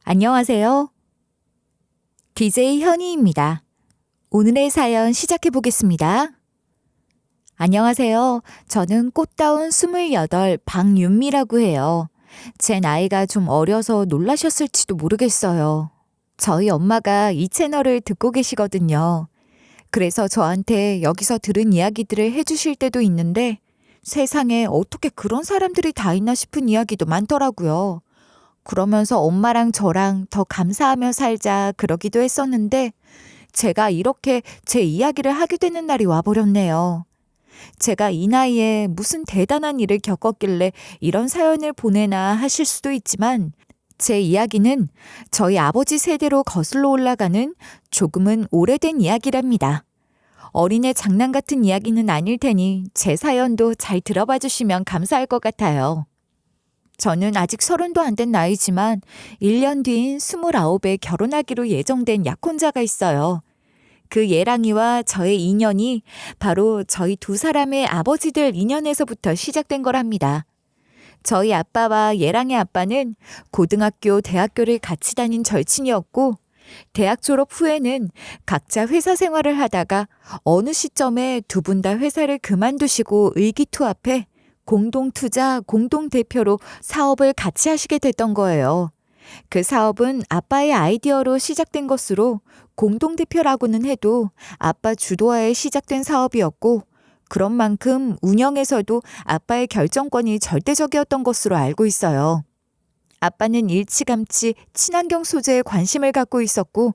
안녕하세요. DJ 현희입니다. 오늘의 사연 시작해 보겠습니다. 안녕하세요. 저는 꽃다운 28 박윤미라고 해요. 제 나이가 좀 어려서 놀라셨을지도 모르겠어요. 저희 엄마가 이 채널을 듣고 계시거든요. 그래서 저한테 여기서 들은 이야기들을 해주실 때도 있는데 세상에 어떻게 그런 사람들이 다 있나 싶은 이야기도 많더라고요. 그러면서 엄마랑 저랑 더 감사하며 살자 그러기도 했었는데 제가 이렇게 제 이야기를 하게 되는 날이 와버렸네요. 제가 이 나이에 무슨 대단한 일을 겪었길래 이런 사연을 보내나 하실 수도 있지만 제 이야기는 저희 아버지 세대로 거슬러 올라가는 조금은 오래된 이야기랍니다. 어린애 장난 같은 이야기는 아닐 테니 제 사연도 잘 들어봐 주시면 감사할 것 같아요. 저는 아직 30도 안 된 나이지만 1년 뒤인 29에 결혼하기로 예정된 약혼자가 있어요. 그 예랑이와 저의 인연이 바로 저희 두 사람의 아버지들 인연에서부터 시작된 거랍니다. 저희 아빠와 예랑의 아빠는 고등학교, 대학교를 같이 다닌 절친이었고 대학 졸업 후에는 각자 회사 생활을 하다가 어느 시점에 두 분 다 회사를 그만두시고 의기투합해 공동투자, 공동대표로 사업을 같이 하시게 됐던 거예요. 그 사업은 아빠의 아이디어로 시작된 것으로 공동대표라고는 해도 아빠 주도하에 시작된 사업이었고 그런 만큼 운영에서도 아빠의 결정권이 절대적이었던 것으로 알고 있어요. 아빠는 일찌감치 친환경 소재에 관심을 갖고 있었고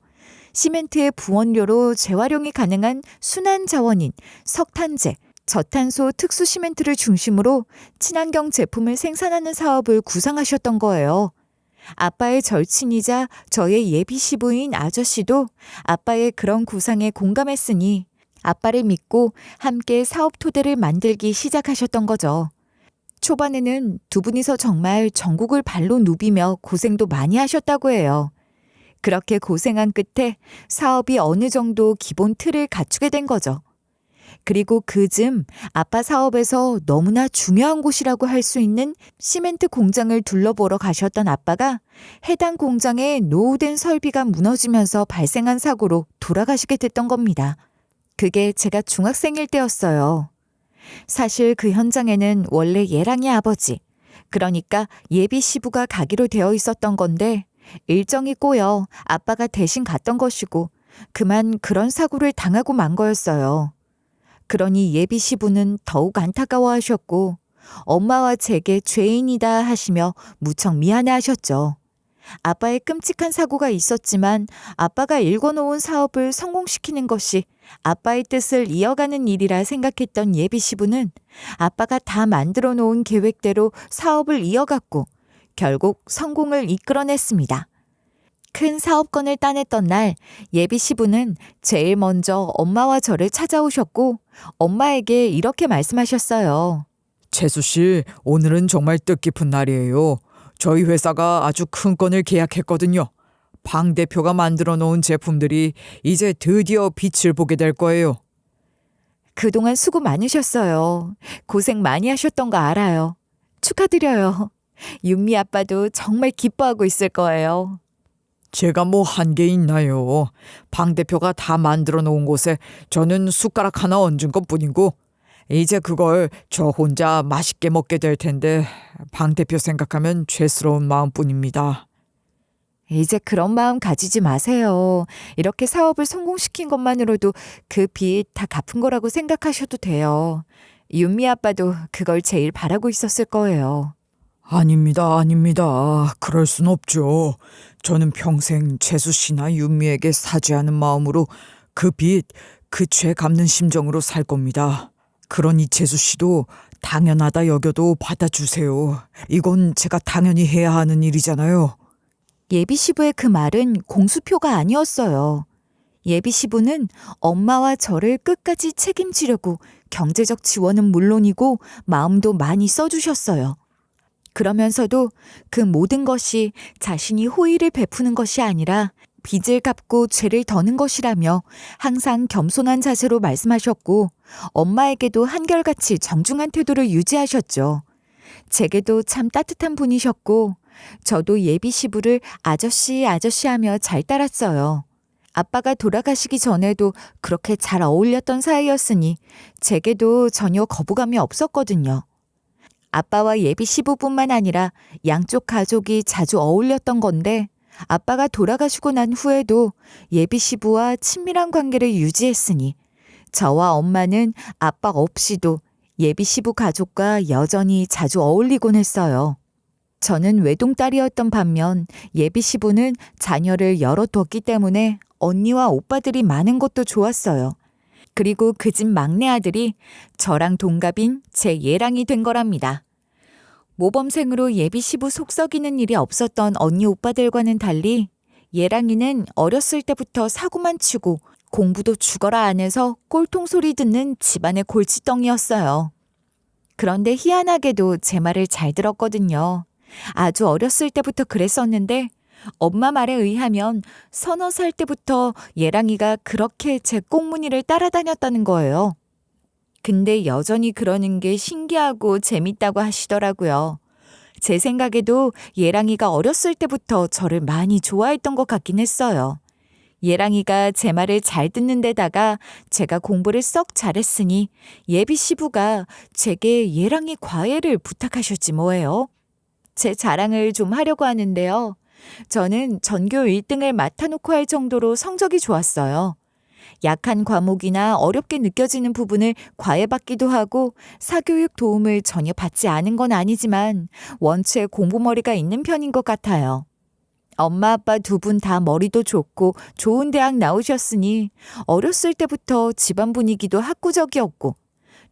시멘트의 부원료로 재활용이 가능한 순환 자원인 석탄재, 저탄소 특수 시멘트를 중심으로 친환경 제품을 생산하는 사업을 구상하셨던 거예요. 아빠의 절친이자 저의 예비 시부인 아저씨도 아빠의 그런 구상에 공감했으니 아빠를 믿고 함께 사업 토대를 만들기 시작하셨던 거죠. 초반에는 두 분이서 정말 전국을 발로 누비며 고생도 많이 하셨다고 해요. 그렇게 고생한 끝에 사업이 어느 정도 기본 틀을 갖추게 된 거죠. 그리고 그쯤 아빠 사업에서 너무나 중요한 곳이라고 할 수 있는 시멘트 공장을 둘러보러 가셨던 아빠가 해당 공장의 노후된 설비가 무너지면서 발생한 사고로 돌아가시게 됐던 겁니다. 그게 제가 중학생일 때였어요. 사실 그 현장에는 원래 예랑의 아버지, 그러니까 예비 시부가 가기로 되어 있었던 건데 일정이 꼬여 아빠가 대신 갔던 것이고 그만 그런 사고를 당하고 만 거였어요. 그러니 예비 시부는 더욱 안타까워하셨고 엄마와 제게 죄인이다 하시며 무척 미안해하셨죠. 아빠의 끔찍한 사고가 있었지만 아빠가 일궈놓은 사업을 성공시키는 것이 아빠의 뜻을 이어가는 일이라 생각했던 예비 시부는 아빠가 다 만들어 놓은 계획대로 사업을 이어갔고 결국 성공을 이끌어냈습니다. 큰 사업권을 따냈던 날 예비 시부는 제일 먼저 엄마와 저를 찾아오셨고 엄마에게 이렇게 말씀하셨어요. 재수 씨, 오늘은 정말 뜻깊은 날이에요. 저희 회사가 아주 큰 건을 계약했거든요. 방 대표가 만들어 놓은 제품들이 이제 드디어 빛을 보게 될 거예요. 그동안 수고 많으셨어요. 고생 많이 하셨던 거 알아요. 축하드려요. 윤미 아빠도 정말 기뻐하고 있을 거예요. 제가 뭐 한 게 있나요? 방 대표가 다 만들어 놓은 곳에 저는 숟가락 하나 얹은 것뿐이고 이제 그걸 저 혼자 맛있게 먹게 될 텐데 방 대표 생각하면 죄스러운 마음뿐입니다. 이제 그런 마음 가지지 마세요. 이렇게 사업을 성공시킨 것만으로도 그 빚 다 갚은 거라고 생각하셔도 돼요. 윤미 아빠도 그걸 제일 바라고 있었을 거예요. 아닙니다, 아닙니다. 그럴 순 없죠. 저는 평생 재수 씨나 윤미에게 사죄하는 마음으로 그 빚, 그 죄 갚는 심정으로 살 겁니다. 그러니 재수 씨도 당연하다 여겨도 받아주세요. 이건 제가 당연히 해야 하는 일이잖아요. 예비 시부의 그 말은 공수표가 아니었어요. 예비 시부는 엄마와 저를 끝까지 책임지려고 경제적 지원은 물론이고 마음도 많이 써주셨어요. 그러면서도 그 모든 것이 자신이 호의를 베푸는 것이 아니라 빚을 갚고 죄를 더는 것이라며 항상 겸손한 자세로 말씀하셨고 엄마에게도 한결같이 정중한 태도를 유지하셨죠. 제게도 참 따뜻한 분이셨고 저도 예비 시부를 아저씨 아저씨 하며 잘 따랐어요. 아빠가 돌아가시기 전에도 그렇게 잘 어울렸던 사이였으니 제게도 전혀 거부감이 없었거든요. 아빠와 예비 시부뿐만 아니라 양쪽 가족이 자주 어울렸던 건데 아빠가 돌아가시고 난 후에도 예비 시부와 친밀한 관계를 유지했으니 저와 엄마는 아빠 없이도 예비 시부 가족과 여전히 자주 어울리곤 했어요. 저는 외동딸이었던 반면 예비 시부는 자녀를 여러 뒀기 때문에 언니와 오빠들이 많은 것도 좋았어요. 그리고 그 집 막내 아들이 저랑 동갑인 제 예랑이 된 거랍니다. 모범생으로 예비 시부 속 썩이는 일이 없었던 언니 오빠들과는 달리 예랑이는 어렸을 때부터 사고만 치고 공부도 죽어라 안 해서 꼴통 소리 듣는 집안의 골칫덩이였어요. 그런데 희한하게도 제 말을 잘 들었거든요. 아주 어렸을 때부터 그랬었는데 엄마 말에 의하면 3-4살 때부터 예랑이가 그렇게 제 꽁무니를 따라다녔다는 거예요. 근데 여전히 그러는 게 신기하고 재밌다고 하시더라고요. 제 생각에도 예랑이가 어렸을 때부터 저를 많이 좋아했던 것 같긴 했어요. 예랑이가 제 말을 잘 듣는 데다가 제가 공부를 썩 잘했으니 예비 시부가 제게 예랑이 과외를 부탁하셨지 뭐예요. 제 자랑을 좀 하려고 하는데요. 저는 전교 1등을 맡아놓고 할 정도로 성적이 좋았어요. 약한 과목이나 어렵게 느껴지는 부분을 과외받기도 하고 사교육 도움을 전혀 받지 않은 건 아니지만 원체 공부머리가 있는 편인 것 같아요. 엄마 아빠 두 분 다 머리도 좋고 좋은 대학 나오셨으니 어렸을 때부터 집안 분위기도 학구적이었고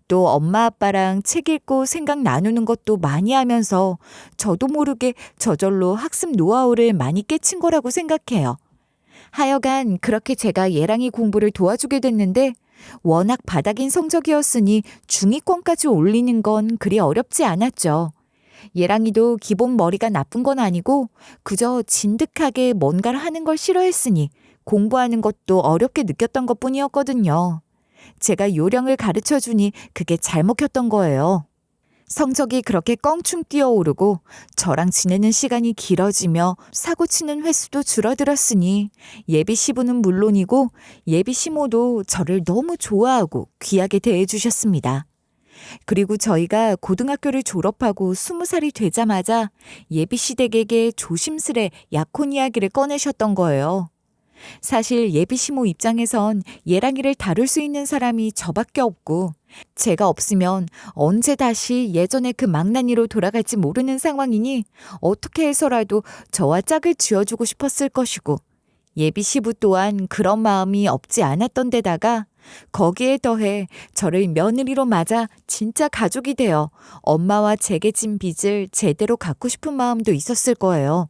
또 엄마 아빠랑 책 읽고 생각 나누는 것도 많이 하면서 저도 모르게 저절로 학습 노하우를 많이 깨친 거라고 생각해요. 하여간 그렇게 제가 예랑이 공부를 도와주게 됐는데 워낙 바닥인 성적이었으니 중위권까지 올리는 건 그리 어렵지 않았죠. 예랑이도 기본 머리가 나쁜 건 아니고 그저 진득하게 뭔가를 하는 걸 싫어했으니 공부하는 것도 어렵게 느꼈던 것뿐이었거든요. 제가 요령을 가르쳐주니 그게 잘 먹혔던 거예요. 성적이 그렇게 껑충 뛰어오르고 저랑 지내는 시간이 길어지며 사고치는 횟수도 줄어들었으니 예비 시부는 물론이고 예비 시모도 저를 너무 좋아하고 귀하게 대해주셨습니다. 그리고 저희가 고등학교를 졸업하고 20살이 되자마자 예비 시댁에게 조심스레 약혼 이야기를 꺼내셨던 거예요. 사실 예비 시모 입장에선 예랑이를 다룰 수 있는 사람이 저밖에 없고 제가 없으면 언제 다시 예전의 그 망나니로 돌아갈지 모르는 상황이니 어떻게 해서라도 저와 짝을 지어주고 싶었을 것이고 예비 시부 또한 그런 마음이 없지 않았던 데다가 거기에 더해 저를 며느리로 맞아 진짜 가족이 되어 엄마와 제게 진 빚을 제대로 갚고 싶은 마음도 있었을 거예요.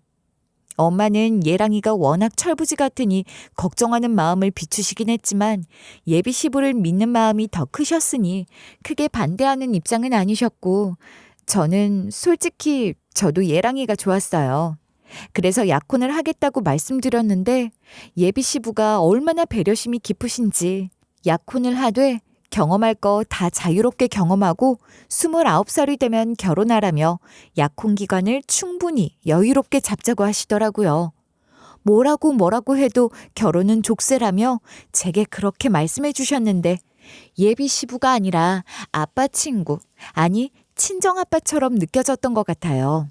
엄마는 예랑이가 워낙 철부지 같으니 걱정하는 마음을 비추시긴 했지만 예비 시부를 믿는 마음이 더 크셨으니 크게 반대하는 입장은 아니셨고 저는 솔직히 저도 예랑이가 좋았어요. 그래서 약혼을 하겠다고 말씀드렸는데 예비 시부가 얼마나 배려심이 깊으신지 약혼을 하되 경험할 거 다 자유롭게 경험하고 29살이 되면 결혼하라며 약혼 기간을 충분히 여유롭게 잡자고 하시더라고요. 뭐라고 해도 결혼은 족쇄라며 제게 그렇게 말씀해 주셨는데 예비 시부가 아니라 아빠 친구, 아니 친정아빠처럼 느껴졌던 것 같아요.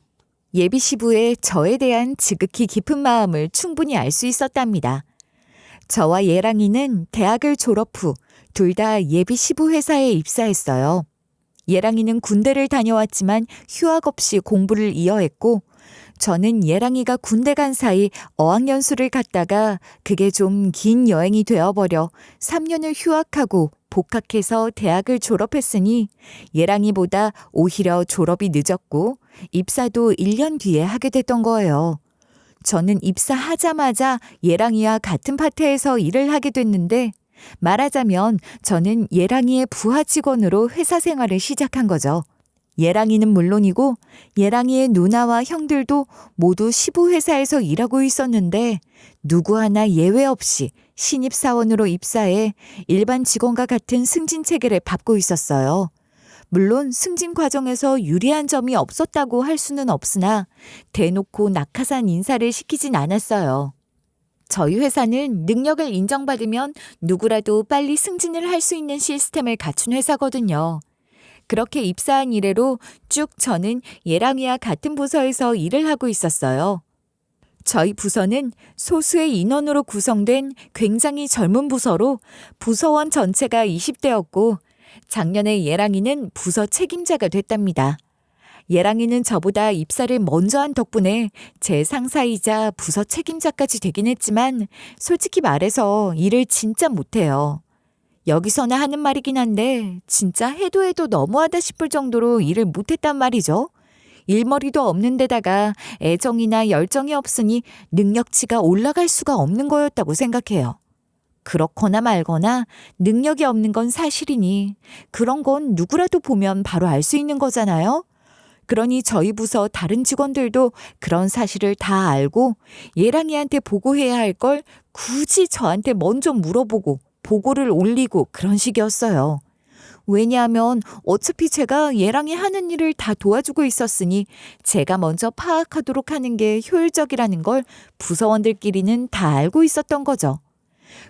예비 시부의 저에 대한 지극히 깊은 마음을 충분히 알 수 있었답니다. 저와 예랑이는 대학을 졸업 후 둘 다 예비 시부 회사에 입사했어요. 예랑이는 군대를 다녀왔지만 휴학 없이 공부를 이어했고 저는 예랑이가 군대 간 사이 어학연수를 갔다가 그게 좀 긴 여행이 되어버려 3년을 휴학하고 복학해서 대학을 졸업했으니 예랑이보다 오히려 졸업이 늦었고 입사도 1년 뒤에 하게 됐던 거예요. 저는 입사하자마자 예랑이와 같은 파트에서 일을 하게 됐는데 말하자면 저는 예랑이의 부하 직원으로 회사 생활을 시작한 거죠. 예랑이는 물론이고 예랑이의 누나와 형들도 모두 시부회사에서 일하고 있었는데 누구 하나 예외 없이 신입사원으로 입사해 일반 직원과 같은 승진 체계를 밟고 있었어요. 물론 승진 과정에서 유리한 점이 없었다고 할 수는 없으나 대놓고 낙하산 인사를 시키진 않았어요. 저희 회사는 능력을 인정받으면 누구라도 빨리 승진을 할 수 있는 시스템을 갖춘 회사거든요. 그렇게 입사한 이래로 쭉 저는 예랑이와 같은 부서에서 일을 하고 있었어요. 저희 부서는 소수의 인원으로 구성된 굉장히 젊은 부서로 부서원 전체가 20대였고 작년에 예랑이는 부서 책임자가 됐답니다. 예랑이는 저보다 입사를 먼저 한 덕분에 제 상사이자 부서 책임자까지 되긴 했지만 솔직히 말해서 일을 진짜 못해요. 여기서나 하는 말이긴 한데 진짜 해도 너무하다 싶을 정도로 일을 못했단 말이죠. 일머리도 없는 데다가 애정이나 열정이 없으니 능력치가 올라갈 수가 없는 거였다고 생각해요. 그렇거나 말거나 능력이 없는 건 사실이니 그런 건 누구라도 보면 바로 알 수 있는 거잖아요. 그러니 저희 부서 다른 직원들도 그런 사실을 다 알고 예랑이한테 보고해야 할 걸 굳이 저한테 먼저 물어보고 보고를 올리고 그런 식이었어요. 왜냐하면 어차피 제가 얘랑이 하는 일을 다 도와주고 있었으니 제가 먼저 파악하도록 하는 게 효율적이라는 걸 부서원들끼리는 다 알고 있었던 거죠.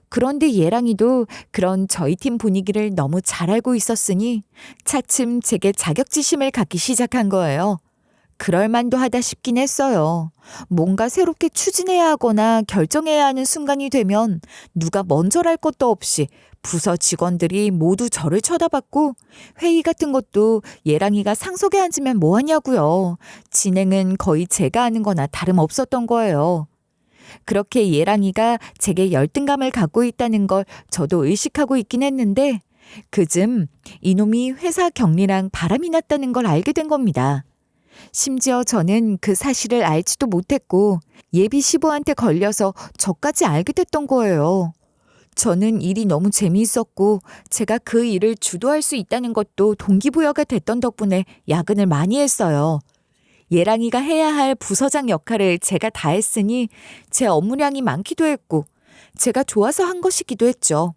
그런데 얘랑이도 그런 저희 팀 분위기를 너무 잘 알고 있었으니 차츰 제게 자격지심을 갖기 시작한 거예요. 그럴 만도 하다 싶긴 했어요. 뭔가 새롭게 추진해야 하거나 결정해야 하는 순간이 되면 누가 먼저랄 것도 없이 부서 직원들이 모두 저를 쳐다봤고 회의 같은 것도 예랑이가 상석에 앉으면 뭐하냐고요. 진행은 거의 제가 하는 거나 다름없었던 거예요. 그렇게 예랑이가 제게 열등감을 갖고 있다는 걸 저도 의식하고 있긴 했는데 그즘 이놈이 회사 격리랑 바람이 났다는 걸 알게 된 겁니다. 심지어 저는 그 사실을 알지도 못했고 예비 시부한테 걸려서 저까지 알게 됐던 거예요. 저는 일이 너무 재미있었고 제가 그 일을 주도할 수 있다는 것도 동기부여가 됐던 덕분에 야근을 많이 했어요. 예랑이가 해야 할 부서장 역할을 제가 다 했으니 제 업무량이 많기도 했고 제가 좋아서 한 것이기도 했죠.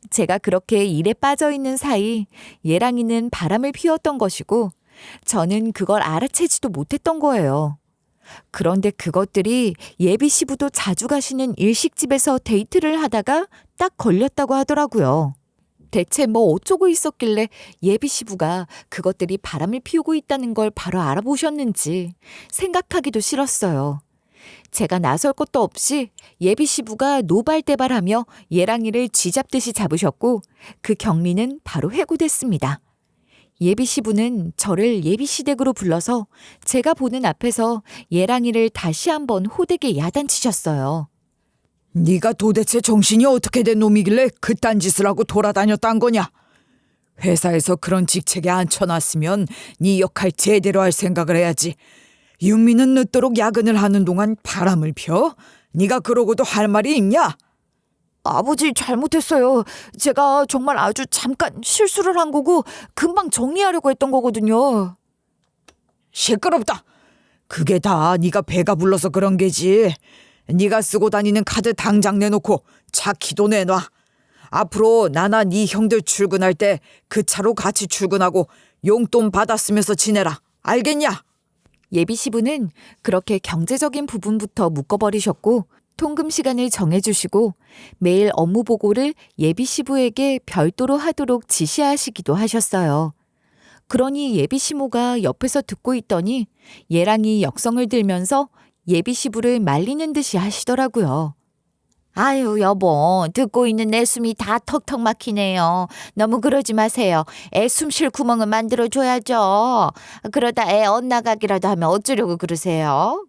제가 그렇게 일에 빠져 있는 사이 예랑이는 바람을 피웠던 것이고 저는 그걸 알아채지도 못했던 거예요. 그런데 그것들이 예비 시부도 자주 가시는 일식집에서 데이트를 하다가 딱 걸렸다고 하더라고요. 대체 뭐 어쩌고 있었길래 예비 시부가 그것들이 바람을 피우고 있다는 걸 바로 알아보셨는지 생각하기도 싫었어요. 제가 나설 것도 없이 예비 시부가 노발대발하며 예랑이를 쥐잡듯이 잡으셨고 그 격리는 바로 해고됐습니다. 예비 시부는 저를 예비 시댁으로 불러서 제가 보는 앞에서 예랑이를 다시 한번 호되게 야단치셨어요. 네가 도대체 정신이 어떻게 된 놈이길래 그딴 짓을 하고 돌아다녔단 거냐? 회사에서 그런 직책에 앉혀놨으면 네 역할 제대로 할 생각을 해야지. 윤미는 늦도록 야근을 하는 동안 바람을 펴? 네가 그러고도 할 말이 있냐? 아버지 잘못했어요. 제가 정말 아주 잠깐 실수를 한 거고 금방 정리하려고 했던 거거든요. 시끄럽다. 그게 다 네가 배가 불러서 그런 게지. 네가 쓰고 다니는 카드 당장 내놓고 차 키도 내놔. 앞으로 나나 네 형들 출근할 때 그 차로 같이 출근하고 용돈 받았으면서 지내라. 알겠냐? 예비 시부는 그렇게 경제적인 부분부터 묶어버리셨고 통금 시간을 정해주시고 매일 업무 보고를 예비 시부에게 별도로 하도록 지시하시기도 하셨어요. 그러니 예비 시모가 옆에서 듣고 있더니 예랑이 역성을 들면서 예비 시부를 말리는 듯이 하시더라고요. 아유 여보, 듣고 있는 내 숨이 다 턱턱 막히네요. 너무 그러지 마세요. 애 숨 쉴 구멍을 만들어줘야죠. 그러다 애 엇나가기라도 하면 어쩌려고 그러세요?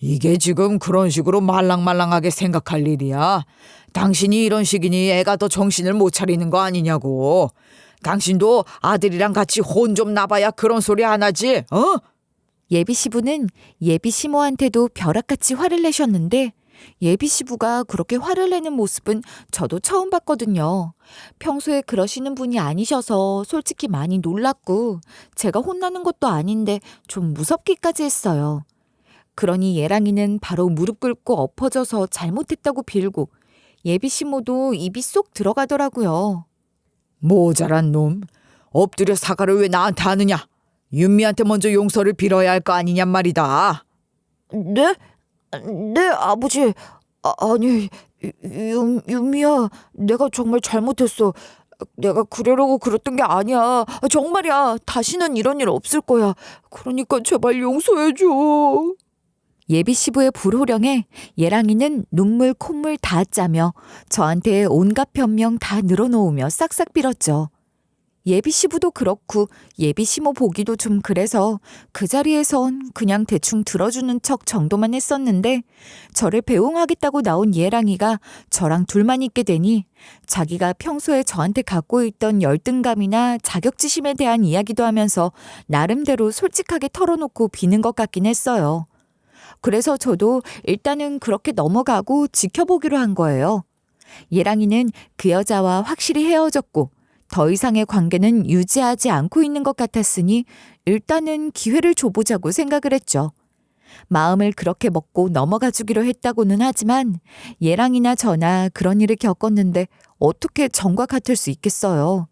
이게 지금 그런 식으로 말랑말랑하게 생각할 일이야. 당신이 이런 식이니 애가 더 정신을 못 차리는 거 아니냐고. 당신도 아들이랑 같이 혼 좀 나봐야 그런 소리 안 하지, 어? 예비 시부는 예비 시모한테도 벼락같이 화를 내셨는데 예비 시부가 그렇게 화를 내는 모습은 저도 처음 봤거든요. 평소에 그러시는 분이 아니셔서 솔직히 많이 놀랐고 제가 혼나는 것도 아닌데 좀 무섭기까지 했어요. 그러니 예랑이는 바로 무릎 꿇고 엎어져서 잘못했다고 빌고 예비 시모도 입이 쏙 들어가더라고요. 모자란 놈. 엎드려 사과를 왜 나한테 하느냐? 윤미한테 먼저 용서를 빌어야 할 거 아니냔 말이다. 네? 네, 아버지. 아니, 윤미야, 내가 정말 잘못했어. 내가 그러려고 그랬던 게 아니야. 정말이야. 다시는 이런 일 없을 거야. 그러니까 제발 용서해줘. 예비 시부의 불호령에 예랑이는 눈물 콧물 다 짜며 저한테 온갖 변명 다 늘어놓으며 싹싹 빌었죠. 예비 시부도 그렇고 예비 시모 보기도 좀 그래서 그 자리에선 그냥 대충 들어주는 척 정도만 했었는데 저를 배웅하겠다고 나온 예랑이가 저랑 둘만 있게 되니 자기가 평소에 저한테 갖고 있던 열등감이나 자격지심에 대한 이야기도 하면서 나름대로 솔직하게 털어놓고 비는 것 같긴 했어요. 그래서 저도 일단은 그렇게 넘어가고 지켜보기로 한 거예요. 예랑이는 그 여자와 확실히 헤어졌고 더 이상의 관계는 유지하지 않고 있는 것 같았으니 일단은 기회를 줘보자고 생각을 했죠. 마음을 그렇게 먹고 넘어가 주기로 했다고는 하지만 예랑이나 저나 그런 일을 겪었는데 어떻게 전과 같을 수 있겠어요.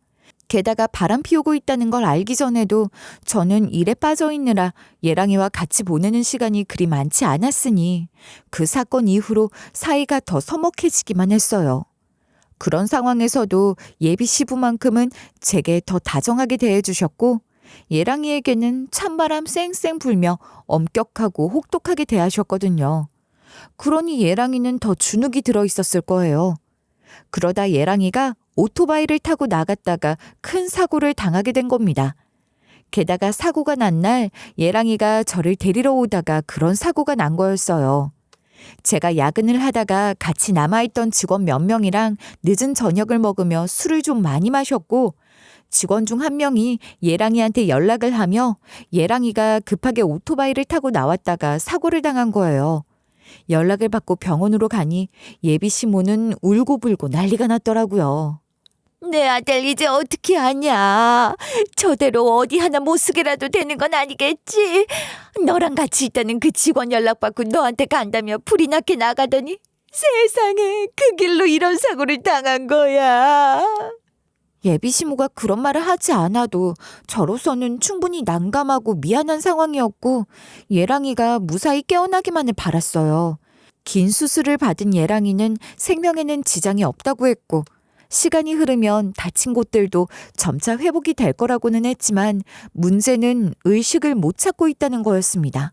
게다가 바람 피우고 있다는 걸 알기 전에도 저는 일에 빠져 있느라 예랑이와 같이 보내는 시간이 그리 많지 않았으니 그 사건 이후로 사이가 더 서먹해지기만 했어요. 그런 상황에서도 예비 시부만큼은 제게 더 다정하게 대해주셨고 예랑이에게는 찬바람 쌩쌩 불며 엄격하고 혹독하게 대하셨거든요. 그러니 예랑이는 더 주눅이 들어 있었을 거예요. 그러다 예랑이가 오토바이를 타고 나갔다가 큰 사고를 당하게 된 겁니다. 게다가 사고가 난 날 예랑이가 저를 데리러 오다가 그런 사고가 난 거였어요. 제가 야근을 하다가 같이 남아있던 직원 몇 명이랑 늦은 저녁을 먹으며 술을 좀 많이 마셨고 직원 중 한 명이 예랑이한테 연락을 하며 예랑이가 급하게 오토바이를 타고 나왔다가 사고를 당한 거예요. 연락을 받고 병원으로 가니 예비 시모는 울고불고 난리가 났더라고요. 내 아들 이제 어떻게 하냐. 저대로 어디 하나 못 쓰게라도 되는 건 아니겠지. 너랑 같이 있다는 그 직원 연락받고 너한테 간다며 불이 나게 나가더니 세상에 그 길로 이런 사고를 당한 거야. 예비 시모가 그런 말을 하지 않아도 저로서는 충분히 난감하고 미안한 상황이었고 예랑이가 무사히 깨어나기만을 바랐어요. 긴 수술을 받은 예랑이는 생명에는 지장이 없다고 했고 시간이 흐르면 다친 곳들도 점차 회복이 될 거라고는 했지만 문제는 의식을 못 찾고 있다는 거였습니다.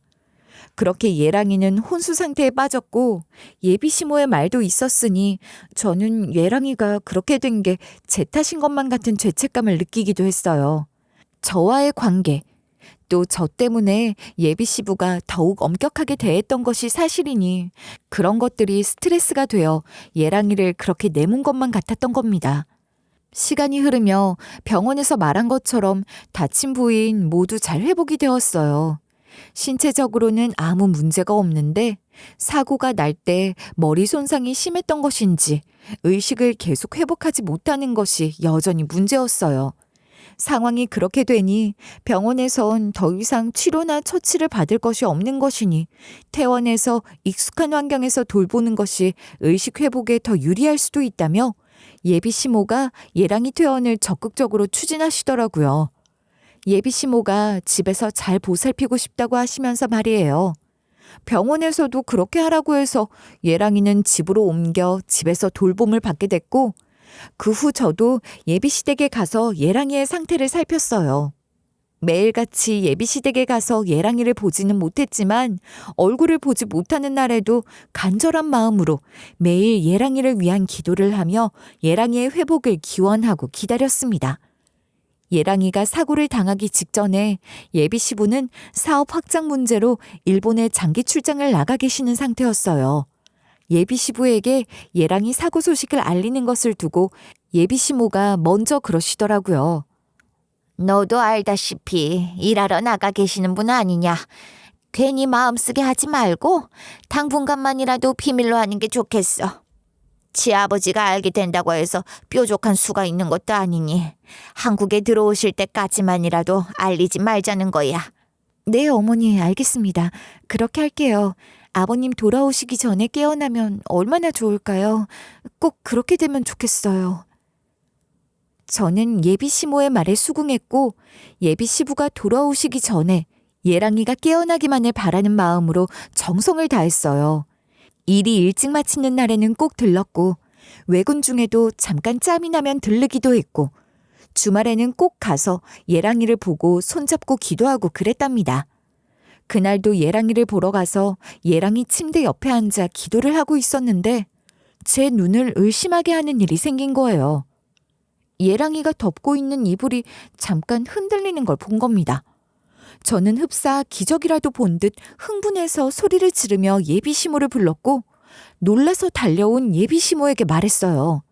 그렇게 예랑이는 혼수 상태에 빠졌고 예비 시모의 말도 있었으니 저는 예랑이가 그렇게 된 게 제 탓인 것만 같은 죄책감을 느끼기도 했어요. 저와의 관계, 또 저 때문에 예비 시부가 더욱 엄격하게 대했던 것이 사실이니 그런 것들이 스트레스가 되어 예랑이를 그렇게 내몬 것만 같았던 겁니다. 시간이 흐르며 병원에서 말한 것처럼 다친 부위인 모두 잘 회복이 되었어요. 신체적으로는 아무 문제가 없는데 사고가 날 때 머리 손상이 심했던 것인지 의식을 계속 회복하지 못하는 것이 여전히 문제였어요. 상황이 그렇게 되니 병원에선 더 이상 치료나 처치를 받을 것이 없는 것이니 퇴원해서 익숙한 환경에서 돌보는 것이 의식 회복에 더 유리할 수도 있다며 예비 시모가 예랑이 퇴원을 적극적으로 추진하시더라고요. 예비 시모가 집에서 잘 보살피고 싶다고 하시면서 말이에요. 병원에서도 그렇게 하라고 해서 예랑이는 집으로 옮겨 집에서 돌봄을 받게 됐고 그 후 저도 예비시댁에 가서 예랑이의 상태를 살폈어요. 매일같이 예비시댁에 가서 예랑이를 보지는 못했지만 얼굴을 보지 못하는 날에도 간절한 마음으로 매일 예랑이를 위한 기도를 하며 예랑이의 회복을 기원하고 기다렸습니다. 예랑이가 사고를 당하기 직전에 예비시부는 사업 확장 문제로 일본에 장기 출장을 나가 계시는 상태였어요. 예비시부에게 예랑이 사고 소식을 알리는 것을 두고 예비시모가 먼저 그러시더라고요. 너도 알다시피 일하러 나가 계시는 분 아니냐. 괜히 마음 쓰게 하지 말고 당분간만이라도 비밀로 하는 게 좋겠어. 지 아버지가 알게 된다고 해서 뾰족한 수가 있는 것도 아니니 한국에 들어오실 때까지만이라도 알리지 말자는 거야. 네, 어머니, 알겠습니다. 그렇게 할게요. 아버님 돌아오시기 전에 깨어나면 얼마나 좋을까요? 꼭 그렇게 되면 좋겠어요. 저는 예비 시모의 말에 수긍했고 예비 시부가 돌아오시기 전에 예랑이가 깨어나기만을 바라는 마음으로 정성을 다했어요. 일이 일찍 마치는 날에는 꼭 들렀고 외근 중에도 잠깐 짬이 나면 들르기도 했고 주말에는 꼭 가서 예랑이를 보고 손잡고 기도하고 그랬답니다. 그날도 예랑이를 보러 가서 예랑이 침대 옆에 앉아 기도를 하고 있었는데 제 눈을 의심하게 하는 일이 생긴 거예요. 예랑이가 덮고 있는 이불이 잠깐 흔들리는 걸 본 겁니다. 저는 흡사 기적이라도 본 듯 흥분해서 소리를 지르며 예비시모를 불렀고 놀라서 달려온 예비시모에게 말했어요.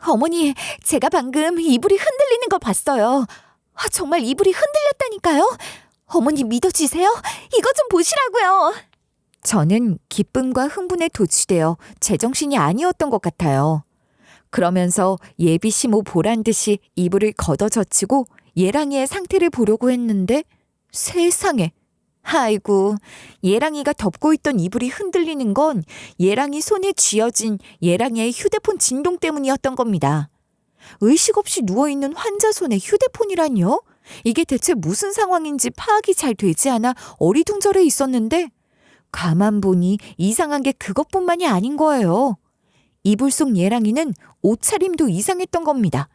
어머니, 제가 방금 이불이 흔들리는 걸 봤어요. 정말 이불이 흔들렸다니까요. 어머니 믿어지세요? 이것 좀 보시라고요. 저는 기쁨과 흥분에 도취되어 제정신이 아니었던 것 같아요. 그러면서 예비시모 보란 듯이 이불을 걷어젖히고 예랑이의 상태를 보려고 했는데 세상에! 아이고, 예랑이가 덮고 있던 이불이 흔들리는 건 예랑이 손에 쥐어진 예랑이의 휴대폰 진동 때문이었던 겁니다. 의식 없이 누워있는 환자 손에 휴대폰이라니요? 이게 대체 무슨 상황인지 파악이 잘 되지 않아 어리둥절해 있었는데 가만 보니 이상한 게 그것뿐만이 아닌 거예요. 이불 속 예랑이는 옷차림도 이상했던 겁니다.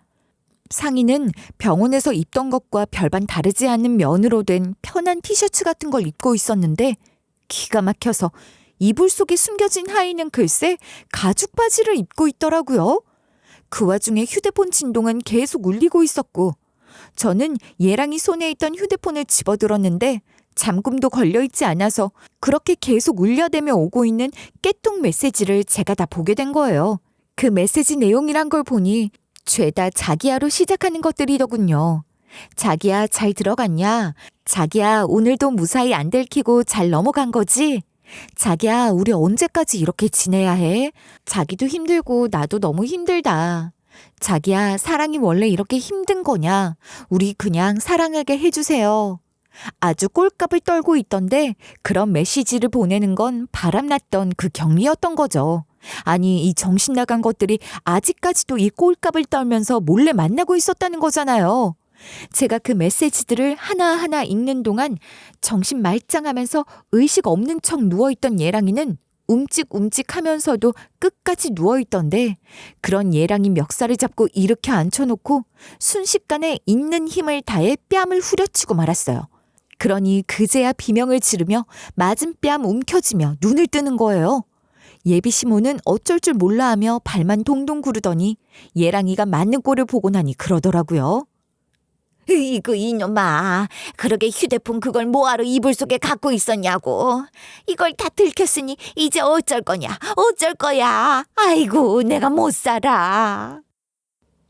상의는 병원에서 입던 것과 별반 다르지 않은 면으로 된 편한 티셔츠 같은 걸 입고 있었는데 기가 막혀서 이불 속에 숨겨진 하의는 글쎄 가죽 바지를 입고 있더라고요. 그 와중에 휴대폰 진동은 계속 울리고 있었고 저는 예랑이 손에 있던 휴대폰을 집어들었는데 잠금도 걸려있지 않아서 그렇게 계속 울려대며 오고 있는 깨통 메시지를 제가 다 보게 된 거예요. 그 메시지 내용이란 걸 보니 죄다 자기야로 시작하는 것들이더군요. 자기야 잘 들어갔냐? 자기야 오늘도 무사히 안 들키고 잘 넘어간 거지? 자기야 우리 언제까지 이렇게 지내야 해? 자기도 힘들고 나도 너무 힘들다. 자기야 사랑이 원래 이렇게 힘든 거냐? 우리 그냥 사랑하게 해주세요. 아주 꼴값을 떨고 있던데 그런 메시지를 보내는 건 바람났던 그 경리였던 거죠. 아니 이 정신 나간 것들이 아직까지도 이 꼴값을 떨면서 몰래 만나고 있었다는 거잖아요. 제가 그 메시지들을 하나하나 읽는 동안 정신 말짱하면서 의식 없는 척 누워있던 예랑이는 움직움직하면서도 끝까지 누워있던데 그런 예랑이 멱살을 잡고 일으켜 앉혀놓고 순식간에 있는 힘을 다해 뺨을 후려치고 말았어요. 그러니 그제야 비명을 지르며 맞은 뺨 움켜쥐며 눈을 뜨는 거예요. 예비시모는 어쩔 줄 몰라 하며 발만 동동 구르더니 예랑이가 맞는 꼴을 보고 나니 그러더라고요. 이거 이놈아, 그러게 휴대폰 그걸 뭐하러 이불 속에 갖고 있었냐고. 이걸 다 들켰으니 이제 어쩔 거냐, 어쩔 거야. 아이고 내가 못 살아.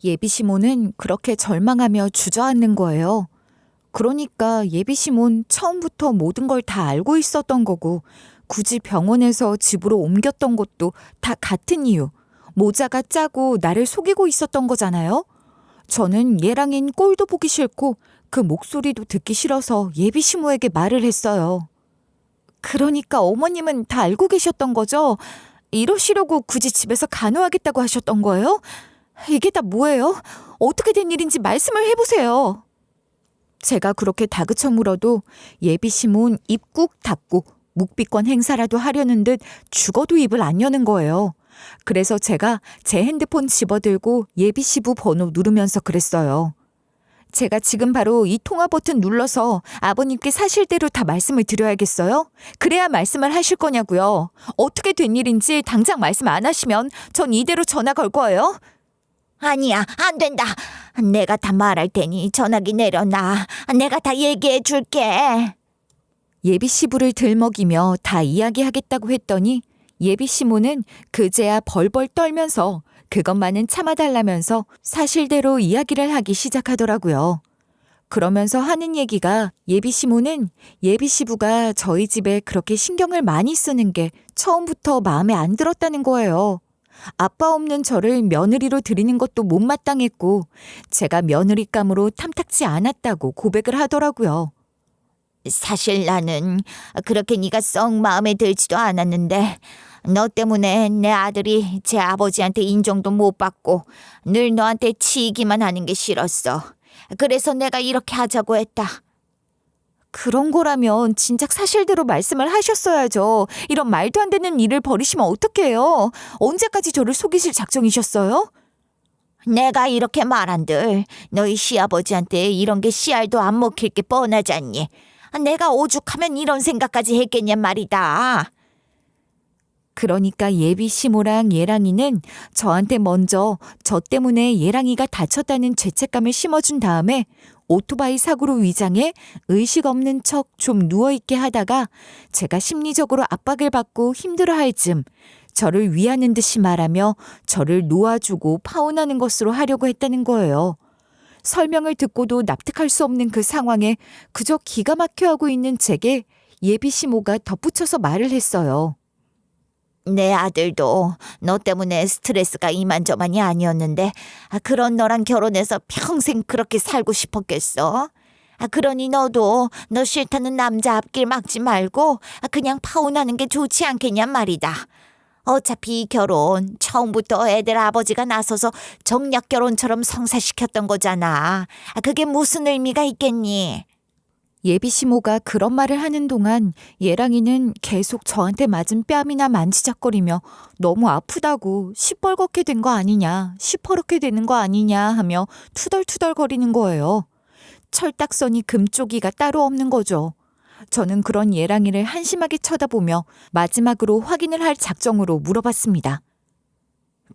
예비시모는 그렇게 절망하며 주저앉는 거예요. 그러니까 예비시모는 처음부터 모든 걸 다 알고 있었던 거고 굳이 병원에서 집으로 옮겼던 것도 다 같은 이유. 모자가 짜고 나를 속이고 있었던 거잖아요. 저는 얘랑인 꼴도 보기 싫고 그 목소리도 듣기 싫어서 예비시모에게 말을 했어요. 그러니까 어머님은 다 알고 계셨던 거죠? 이러시려고 굳이 집에서 간호하겠다고 하셨던 거예요? 이게 다 뭐예요? 어떻게 된 일인지 말씀을 해보세요. 제가 그렇게 다그쳐 물어도 예비시모는 입 꾹 닫고 묵비권 행사라도 하려는 듯 죽어도 입을 안 여는 거예요. 그래서 제가 제 핸드폰 집어들고 예비시부 번호 누르면서 그랬어요. 제가 지금 바로 이 통화 버튼 눌러서 아버님께 사실대로 다 말씀을 드려야겠어요? 그래야 말씀을 하실 거냐고요. 어떻게 된 일인지 당장 말씀 안 하시면 전 이대로 전화 걸 거예요. 아니야, 안 된다. 내가 다 말할 테니 전화기 내려놔. 내가 다 얘기해 줄게. 예비시부를 들먹이며 다 이야기하겠다고 했더니 예비시모는 그제야 벌벌 떨면서 그것만은 참아달라면서 사실대로 이야기를 하기 시작하더라고요. 그러면서 하는 얘기가 예비시모는 예비시부가 저희 집에 그렇게 신경을 많이 쓰는 게 처음부터 마음에 안 들었다는 거예요. 아빠 없는 저를 며느리로 들이는 것도 못마땅했고 제가 며느리감으로 탐탁지 않았다고 고백을 하더라고요. 사실 나는 그렇게 네가 썩 마음에 들지도 않았는데 너 때문에 내 아들이 제 아버지한테 인정도 못 받고 늘 너한테 치이기만 하는 게 싫었어. 그래서 내가 이렇게 하자고 했다. 그런 거라면 진작 사실대로 말씀을 하셨어야죠. 이런 말도 안 되는 일을 벌이시면 어떡해요? 언제까지 저를 속이실 작정이셨어요? 내가 이렇게 말한들 너희 시아버지한테 이런 게 씨알도 안 먹힐 게 뻔하지 않니? 내가 오죽하면 이런 생각까지 했겠냔 말이다. 그러니까 예비 시모랑 예랑이는 저한테 먼저 저 때문에 예랑이가 다쳤다는 죄책감을 심어준 다음에 오토바이 사고로 위장해 의식 없는 척 좀 누워있게 하다가 제가 심리적으로 압박을 받고 힘들어할 즈음 저를 위하는 듯이 말하며 저를 놓아주고 파혼하는 것으로 하려고 했다는 거예요. 설명을 듣고도 납득할 수 없는 그 상황에 그저 기가 막혀하고 있는 제게 예비 시모가 덧붙여서 말을 했어요. 내 아들도 너 때문에 스트레스가 이만저만이 아니었는데 그런 너랑 결혼해서 평생 그렇게 살고 싶었겠어? 그러니 너도 너 싫다는 남자 앞길 막지 말고 그냥 파혼하는 게 좋지 않겠냔 말이다. 어차피 이 결혼 처음부터 애들 아버지가 나서서 정략 결혼처럼 성사시켰던 거잖아. 그게 무슨 의미가 있겠니? 예비 시모가 그런 말을 하는 동안 예랑이는 계속 저한테 맞은 뺨이나 만지작거리며 너무 아프다고 시뻘겋게 된 거 아니냐, 시퍼렇게 되는 거 아니냐 하며 투덜투덜거리는 거예요. 철딱서니 금쪽이가 따로 없는 거죠. 저는 그런 예랑이를 한심하게 쳐다보며 마지막으로 확인을 할 작정으로 물어봤습니다.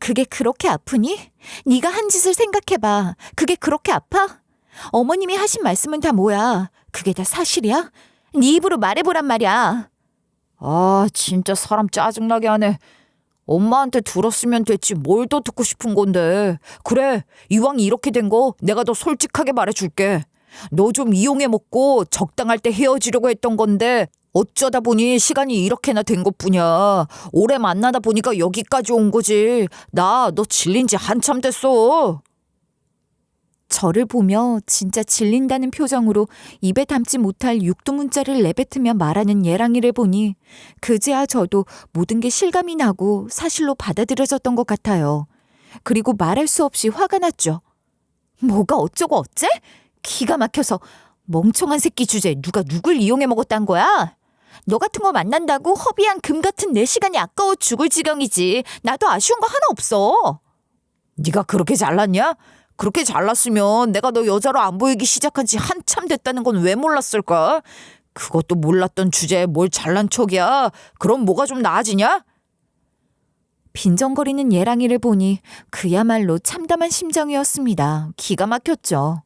그게 그렇게 아프니? 네가 한 짓을 생각해봐. 그게 그렇게 아파? 어머님이 하신 말씀은 다 뭐야? 그게 다 사실이야? 네 입으로 말해보란 말이야. 아, 진짜 사람 짜증나게 하네. 엄마한테 들었으면 됐지 뭘 더 듣고 싶은 건데. 그래, 이왕 이렇게 된 거 내가 더 솔직하게 말해줄게. 너 좀 이용해 먹고 적당할 때 헤어지려고 했던 건데 어쩌다 보니 시간이 이렇게나 된 것뿐이야. 오래 만나다 보니까 여기까지 온 거지. 나 너 질린 지 한참 됐어. 저를 보며 진짜 질린다는 표정으로 입에 담지 못할 육두문자를 내뱉으며 말하는 예랑이를 보니 그제야 저도 모든 게 실감이 나고 사실로 받아들여졌던 것 같아요. 그리고 말할 수 없이 화가 났죠. 뭐가 어쩌고 어째? 기가 막혀서 멍청한 새끼 주제 누가 누굴 이용해 먹었단 거야? 너 같은 거 만난다고 허비한 금 같은 내 시간이 아까워 죽을 지경이지. 나도 아쉬운 거 하나 없어. 네가 그렇게 잘났냐? 그렇게 잘났으면 내가 너 여자로 안 보이기 시작한 지 한참 됐다는 건 왜 몰랐을까? 그것도 몰랐던 주제에 뭘 잘난 척이야. 그럼 뭐가 좀 나아지냐? 빈정거리는 예랑이를 보니 그야말로 참담한 심정이었습니다. 기가 막혔죠.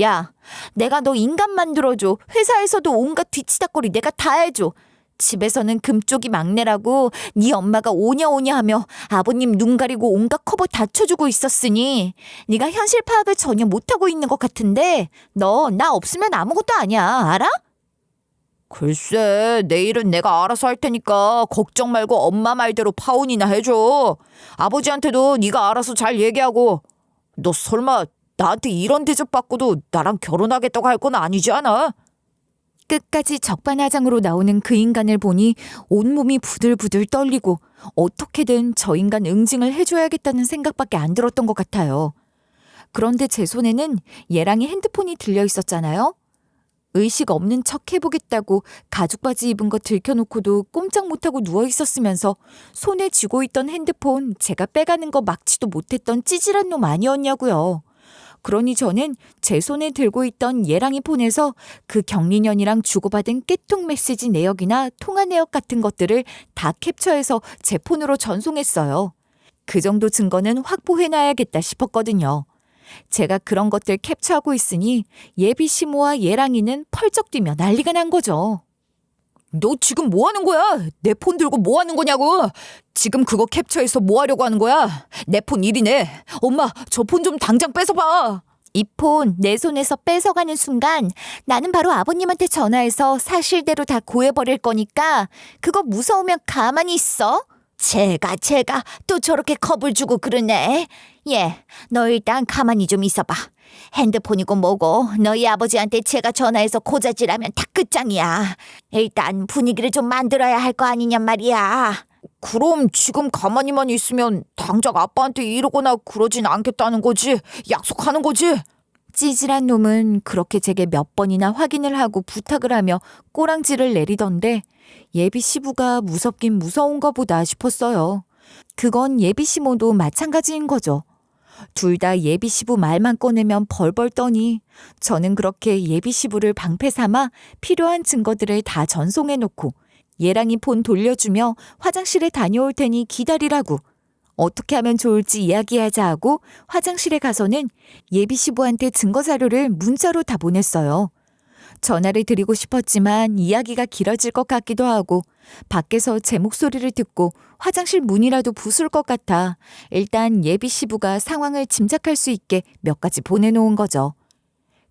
야, 내가 너 인간 만들어줘. 회사에서도 온갖 뒤치다거리 내가 다 해줘. 집에서는 금쪽이 막내라고 네 엄마가 오냐오냐 하며 아버님 눈 가리고 온갖 커버 다 쳐주고 있었으니 네가 현실 파악을 전혀 못하고 있는 것 같은데 너 나 없으면 아무것도 아니야. 알아? 글쎄, 내일은 내가 알아서 할 테니까 걱정 말고 엄마 말대로 파혼이나 해줘. 아버지한테도 네가 알아서 잘 얘기하고. 너 설마 나한테 이런 대접 받고도 나랑 결혼하겠다고 할 건 아니지 않아? 끝까지 적반하장으로 나오는 그 인간을 보니 온몸이 부들부들 떨리고 어떻게든 저 인간 응징을 해줘야겠다는 생각밖에 안 들었던 것 같아요. 그런데 제 손에는 예랑이 핸드폰이 들려 있었잖아요. 의식 없는 척 해보겠다고 가죽 바지 입은 거 들켜놓고도 꼼짝 못하고 누워있었으면서 손에 쥐고 있던 핸드폰 제가 빼가는 거 막지도 못했던 찌질한 놈 아니었냐고요. 그러니 저는 제 손에 들고 있던 예랑이 폰에서 그 경리년이랑 주고받은 깨톡 메시지 내역이나 통화 내역 같은 것들을 다 캡처해서 제 폰으로 전송했어요. 그 정도 증거는 확보해놔야겠다 싶었거든요. 제가 그런 것들 캡처하고 있으니 예비 시모와 예랑이는 펄쩍 뛰며 난리가 난 거죠. 너 지금 뭐 하는 거야? 내 폰 들고 뭐 하는 거냐고? 지금 그거 캡처해서 뭐 하려고 하는 거야? 내 폰 일이네. 엄마, 저 폰 좀 당장 뺏어봐. 이 폰 내 손에서 뺏어가는 순간 나는 바로 아버님한테 전화해서 사실대로 다 고해버릴 거니까 그거 무서우면 가만히 있어. 제가 또 저렇게 겁을 주고 그러네. 예, 너 일단 가만히 좀 있어봐. 핸드폰이고 뭐고 너희 아버지한테 제가 전화해서 고자질하면 다 끝장이야. 일단 분위기를 좀 만들어야 할 거 아니냔 말이야. 그럼 지금 가만히만 있으면 당장 아빠한테 이러거나 그러진 않겠다는 거지? 약속하는 거지? 찌질한 놈은 그렇게 제게 몇 번이나 확인을 하고 부탁을 하며 꼬랑지를 내리던데 예비 시부가 무섭긴 무서운가 보다 싶었어요. 그건 예비 시모도 마찬가지인 거죠. 둘 다 예비 시부 말만 꺼내면 벌벌 떠니 저는 그렇게 예비 시부를 방패 삼아 필요한 증거들을 다 전송해 놓고 얘랑이 폰 돌려주며 화장실에 다녀올 테니 기다리라고 어떻게 하면 좋을지 이야기하자 하고 화장실에 가서는 예비 시부한테 증거 자료를 문자로 다 보냈어요. 전화를 드리고 싶었지만 이야기가 길어질 것 같기도 하고 밖에서 제 목소리를 듣고 화장실 문이라도 부술 것 같아 일단 예비 시부가 상황을 짐작할 수 있게 몇 가지 보내놓은 거죠.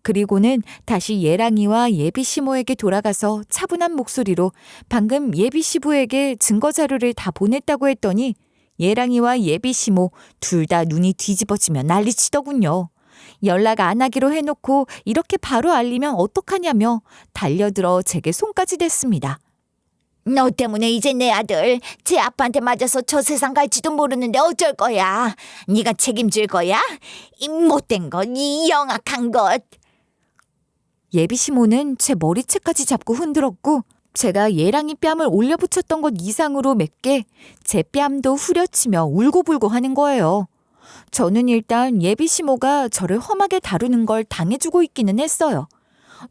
그리고는 다시 예랑이와 예비 시모에게 돌아가서 차분한 목소리로 방금 예비 시부에게 증거 자료를 다 보냈다고 했더니 예랑이와 예비 시모 둘 다 눈이 뒤집어지며 난리치더군요. 연락 안 하기로 해놓고 이렇게 바로 알리면 어떡하냐며 달려들어 제게 손까지 댔습니다. 너 때문에 이제 내 아들 제 아빠한테 맞아서 저 세상 갈지도 모르는데 어쩔 거야? 네가 책임질 거야? 이 못된 것, 이 영악한 것. 예비 시모는 제 머리채까지 잡고 흔들었고 제가 예랑이 뺨을 올려붙였던 것 이상으로 맵게 제 뺨도 후려치며 울고불고 하는 거예요. 저는 일단 예비 시모가 저를 험하게 다루는 걸 당해주고 있기는 했어요.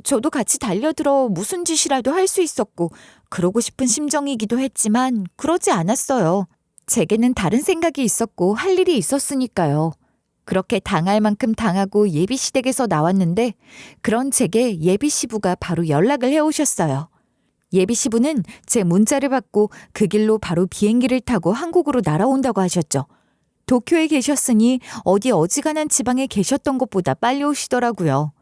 저도 같이 달려들어 무슨 짓이라도 할 수 있었고 그러고 싶은 심정이기도 했지만 그러지 않았어요. 제게는 다른 생각이 있었고 할 일이 있었으니까요. 그렇게 당할 만큼 당하고 예비 시댁에서 나왔는데 그런 제게 예비 시부가 바로 연락을 해오셨어요. 예비 시부는 제 문자를 받고 그 길로 바로 비행기를 타고 한국으로 날아온다고 하셨죠. 도쿄에 계셨으니 어디 어지간한 지방에 계셨던 것보다 빨리 오시더라고요.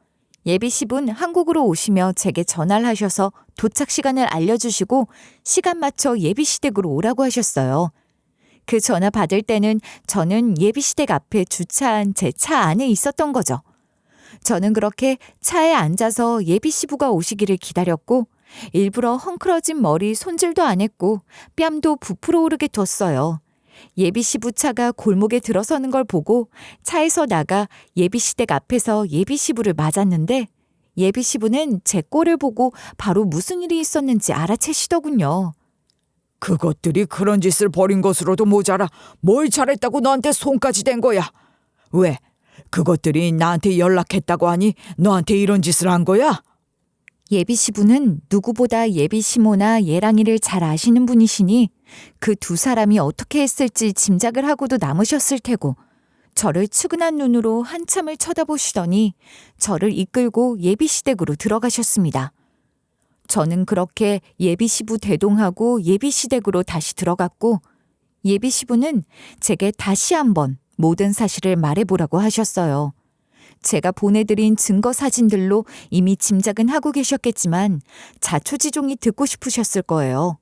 예비 시부는 한국으로 오시며 제게 전화를 하셔서 도착 시간을 알려주시고 시간 맞춰 예비 시댁으로 오라고 하셨어요. 그 전화 받을 때는 저는 예비 시댁 앞에 주차한 제 차 안에 있었던 거죠. 저는 그렇게 차에 앉아서 예비 시부가 오시기를 기다렸고 일부러 헝클어진 머리 손질도 안 했고 뺨도 부풀어 오르게 뒀어요. 예비 시부 차가 골목에 들어서는 걸 보고 차에서 나가 예비 시댁 앞에서 예비 시부를 맞았는데 예비 시부는 제 꼴을 보고 바로 무슨 일이 있었는지 알아채시더군요. 그것들이 그런 짓을 벌인 것으로도 모자라 뭘 잘했다고 너한테 손까지 댄 거야? 왜? 그것들이 나한테 연락했다고 하니 너한테 이런 짓을 한 거야? 예비 시부는 누구보다 예비 시모나 예랑이를 잘 아시는 분이시니 그 두 사람이 어떻게 했을지 짐작을 하고도 남으셨을 테고 저를 측은한 눈으로 한참을 쳐다보시더니 저를 이끌고 예비 시댁으로 들어가셨습니다. 저는 그렇게 예비 시부 대동하고 예비 시댁으로 다시 들어갔고 예비 시부는 제게 다시 한번 모든 사실을 말해보라고 하셨어요. 제가 보내드린 증거 사진들로 이미 짐작은 하고 계셨겠지만 자초지종이 듣고 싶으셨을 거예요.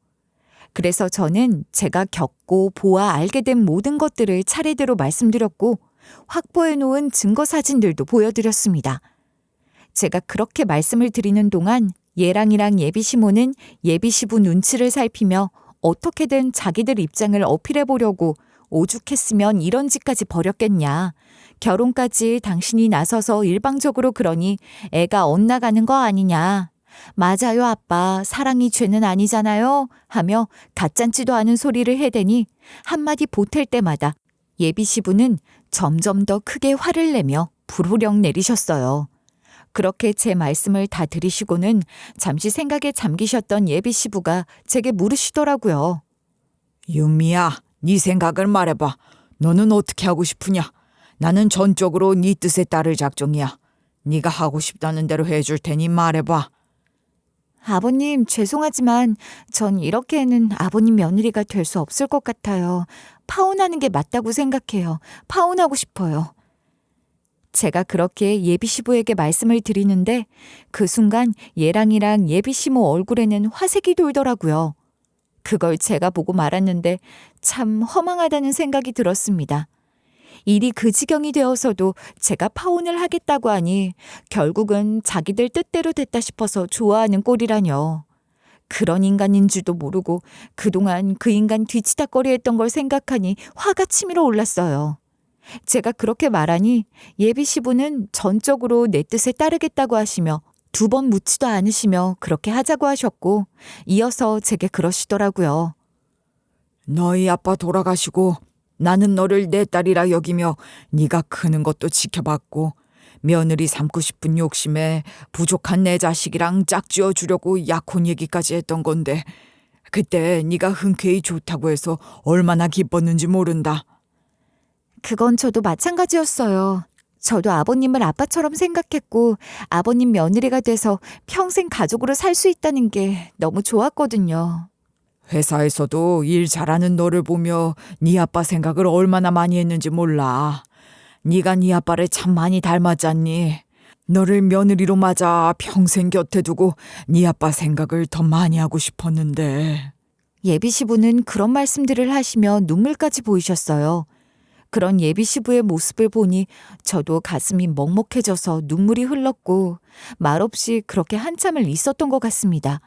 그래서 저는 제가 겪고 보아 알게 된 모든 것들을 차례대로 말씀드렸고 확보해 놓은 증거 사진들도 보여드렸습니다. 제가 그렇게 말씀을 드리는 동안 예랑이랑 예비 시모는 예비 시부 눈치를 살피며 어떻게든 자기들 입장을 어필해 보려고 오죽했으면 이런 짓까지 벌였겠냐. 결혼까지 당신이 나서서 일방적으로 그러니 애가 엇나가는 거 아니냐. 맞아요 아빠 사랑이 죄는 아니잖아요 하며 가짠지도 않은 소리를 해대니 한마디 보탤 때마다 예비 시부는 점점 더 크게 화를 내며 불호령 내리셨어요. 그렇게 제 말씀을 다 들으시고는 잠시 생각에 잠기셨던 예비 시부가 제게 물으시더라고요. 윤미야, 네 생각을 말해봐. 너는 어떻게 하고 싶으냐? 나는 전적으로 네 뜻에 따를 작정이야. 네가 하고 싶다는 대로 해줄 테니 말해봐. 아버님 죄송하지만 전 이렇게는 아버님 며느리가 될 수 없을 것 같아요. 파혼하는 게 맞다고 생각해요. 파혼하고 싶어요. 제가 그렇게 예비 시부에게 말씀을 드리는데 그 순간 예랑이랑 예비 시모 얼굴에는 화색이 돌더라고요. 그걸 제가 보고 말았는데 참 허망하다는 생각이 들었습니다. 일이 그 지경이 되어서도 제가 파혼을 하겠다고 하니 결국은 자기들 뜻대로 됐다 싶어서 좋아하는 꼴이라뇨. 그런 인간인 줄도 모르고 그동안 그 인간 뒤치다꺼리 했던 걸 생각하니 화가 치밀어 올랐어요. 제가 그렇게 말하니 예비 시부는 전적으로 내 뜻에 따르겠다고 하시며 2번 묻지도 않으시며 그렇게 하자고 하셨고 이어서 제게 그러시더라고요. 너희 아빠 돌아가시고 나는 너를 내 딸이라 여기며 네가 크는 것도 지켜봤고 며느리 삼고 싶은 욕심에 부족한 내 자식이랑 짝지어 주려고 약혼 얘기까지 했던 건데 그때 네가 흔쾌히 좋다고 해서 얼마나 기뻤는지 모른다. 그건 저도 마찬가지였어요. 저도 아버님을 아빠처럼 생각했고 아버님 며느리가 돼서 평생 가족으로 살 수 있다는 게 너무 좋았거든요. 회사에서도 일 잘하는 너를 보며 네 아빠 생각을 얼마나 많이 했는지 몰라. 네가 네 아빠를 참 많이 닮았잖니. 너를 며느리로 맞아 평생 곁에 두고 네 아빠 생각을 더 많이 하고 싶었는데. 예비 시부는 그런 말씀들을 하시며 눈물까지 보이셨어요. 그런 예비 시부의 모습을 보니 저도 가슴이 먹먹해져서 눈물이 흘렀고 말없이 그렇게 한참을 있었던 것 같습니다.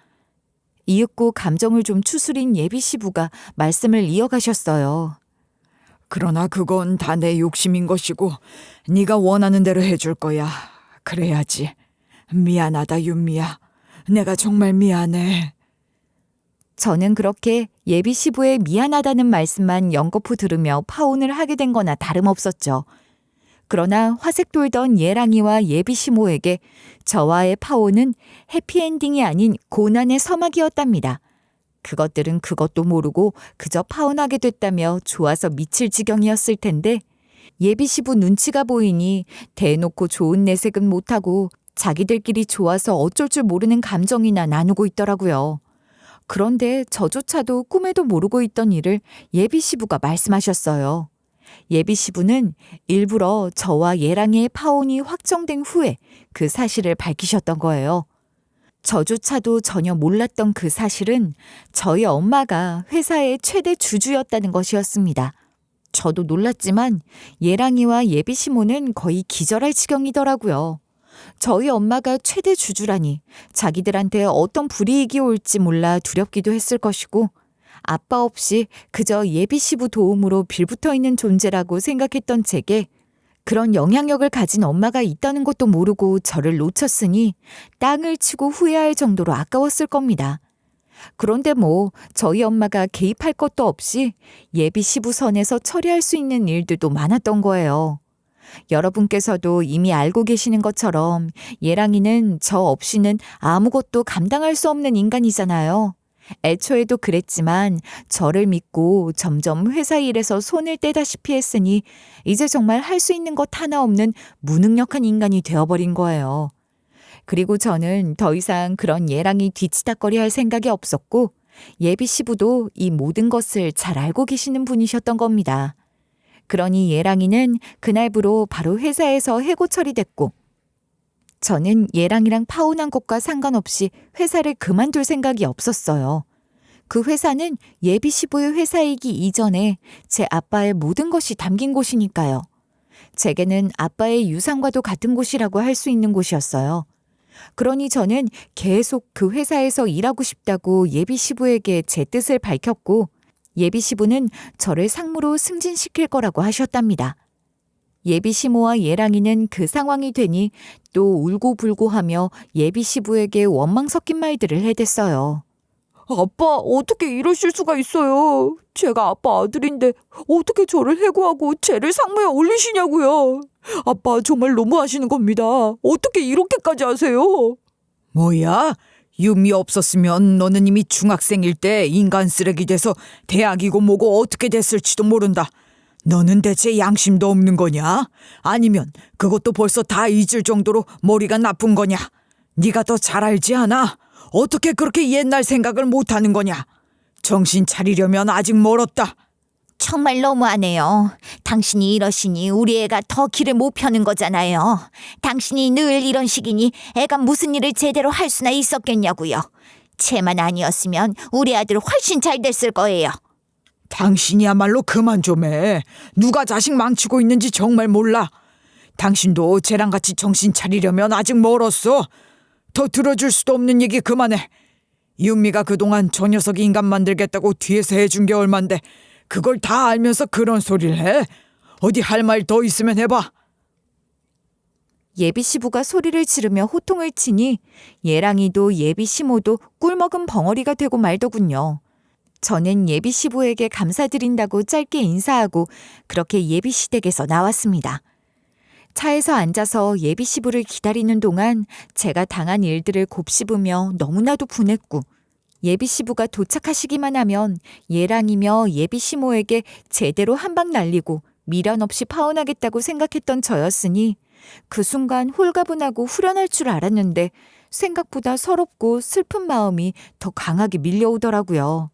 이윽고 감정을 좀 추스린 예비 시부가 말씀을 이어가셨어요. 그러나 그건 다 내 욕심인 것이고 네가 원하는 대로 해줄 거야. 그래야지. 미안하다 윤미야. 내가 정말 미안해. 저는 그렇게 예비 시부의 미안하다는 말씀만 연거푸 들으며 파혼을 하게 된 거나 다름없었죠. 그러나 화색 돌던 예랑이와 예비 시모에게 저와의 파혼은 해피엔딩이 아닌 고난의 서막이었답니다. 그것들은 그것도 모르고 그저 파혼하게 됐다며 좋아서 미칠 지경이었을 텐데 예비 시부 눈치가 보이니 대놓고 좋은 내색은 못하고 자기들끼리 좋아서 어쩔 줄 모르는 감정이나 나누고 있더라고요. 그런데 저조차도 꿈에도 모르고 있던 일을 예비 시부가 말씀하셨어요. 예비 시부는 일부러 저와 예랑이의 파혼이 확정된 후에 그 사실을 밝히셨던 거예요. 저조차도 전혀 몰랐던 그 사실은 저희 엄마가 회사의 최대 주주였다는 것이었습니다. 저도 놀랐지만 예랑이와 예비 시모는 거의 기절할 지경이더라고요. 저희 엄마가 최대 주주라니 자기들한테 어떤 불이익이 올지 몰라 두렵기도 했을 것이고 아빠 없이 그저 예비 시부 도움으로 빌붙어 있는 존재라고 생각했던 제게 그런 영향력을 가진 엄마가 있다는 것도 모르고 저를 놓쳤으니 땅을 치고 후회할 정도로 아까웠을 겁니다. 그런데 뭐 저희 엄마가 개입할 것도 없이 예비 시부 선에서 처리할 수 있는 일들도 많았던 거예요. 여러분께서도 이미 알고 계시는 것처럼 예랑이는 저 없이는 아무것도 감당할 수 없는 인간이잖아요. 애초에도 그랬지만 저를 믿고 점점 회사 일에서 손을 떼다시피 했으니 이제 정말 할 수 있는 것 하나 없는 무능력한 인간이 되어버린 거예요. 그리고 저는 더 이상 그런 예랑이 뒤치다꺼리 할 생각이 없었고 예비 시부도 이 모든 것을 잘 알고 계시는 분이셨던 겁니다. 그러니 예랑이는 그날부로 바로 회사에서 해고 처리됐고 저는 예랑이랑 파혼한 것과 상관없이 회사를 그만둘 생각이 없었어요. 그 회사는 예비 시부의 회사이기 이전에 제 아빠의 모든 것이 담긴 곳이니까요. 제게는 아빠의 유산과도 같은 곳이라고 할 수 있는 곳이었어요. 그러니 저는 계속 그 회사에서 일하고 싶다고 예비 시부에게 제 뜻을 밝혔고 예비 시부는 저를 상무로 승진시킬 거라고 하셨답니다. 예비 시모와 예랑이는 그 상황이 되니 또 울고불고 하며 예비 시부에게 원망 섞인 말들을 해댔어요. 아빠 어떻게 이러실 수가 있어요. 제가 아빠 아들인데 어떻게 저를 해고하고 쟤를 상무에 올리시냐고요. 아빠 정말 너무하시는 겁니다. 어떻게 이렇게까지 하세요. 뭐야? 유미 없었으면 너는 이미 중학생일 때 인간 쓰레기 돼서 대학이고 뭐고 어떻게 됐을지도 모른다. 너는 대체 양심도 없는 거냐? 아니면 그것도 벌써 다 잊을 정도로 머리가 나쁜 거냐? 네가 더 잘 알지 않아? 어떻게 그렇게 옛날 생각을 못하는 거냐? 정신 차리려면 아직 멀었다. 정말 너무하네요. 당신이 이러시니 우리 애가 더 길을 못 펴는 거잖아요. 당신이 늘 이런 식이니 애가 무슨 일을 제대로 할 수나 있었겠냐고요. 쟤만 아니었으면 우리 아들 훨씬 잘 됐을 거예요. 당신이야말로 그만 좀 해. 누가 자식 망치고 있는지 정말 몰라. 당신도 쟤랑 같이 정신 차리려면 아직 멀었어. 더 들어줄 수도 없는 얘기 그만해. 윤미가 그동안 저 녀석이 인간 만들겠다고 뒤에서 해준 게 얼만데 그걸 다 알면서 그런 소리를 해? 어디 할 말 더 있으면 해봐. 예비 시부가 소리를 지르며 호통을 치니 예랑이도 예비 시모도 꿀먹은 벙어리가 되고 말더군요. 저는 예비 시부에게 감사드린다고 짧게 인사하고 그렇게 예비 시댁에서 나왔습니다. 차에서 앉아서 예비 시부를 기다리는 동안 제가 당한 일들을 곱씹으며 너무나도 분했고 예비 시부가 도착하시기만 하면 예랑이며 예비 시모에게 제대로 한 방 날리고 미련 없이 파혼하겠다고 생각했던 저였으니 그 순간 홀가분하고 후련할 줄 알았는데 생각보다 서럽고 슬픈 마음이 더 강하게 밀려오더라고요.